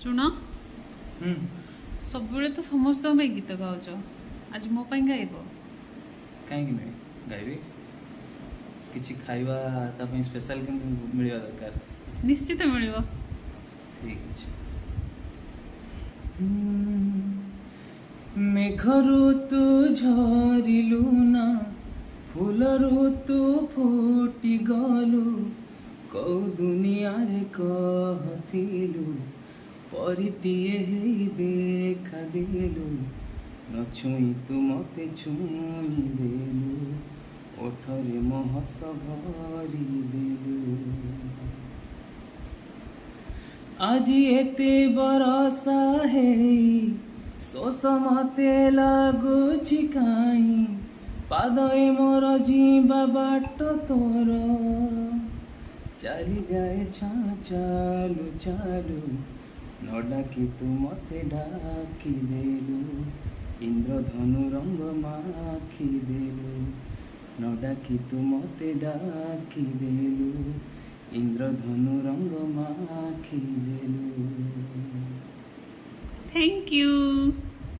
शुण सब तो समस्त गीत गाउच आज मो गाइब कहीं नुहे गाइबी किसी खाइबा स्पेशल मिलवा दरकार निश्चित मिल ठीक अच्छे मेघरू तू झरिलु ना फूलरू तू फुटी गलु कौ दुनिया रे कहथिलु परिटिए हेई देखा देलु न छुई तू मते छुई देलु ओठरे महस भरी देलु आज एते बरसा हेई शोष मते लगुछि काई पादई मोर जीवा बाट तोर चाली जाए चालू चालू न डाकी तू मते डाकी देलु इंद्रधनु रंग माखी देलु न डाकी तू मते डाकी देलु इंद्रधनु रंग माखी देलु थैंक यू।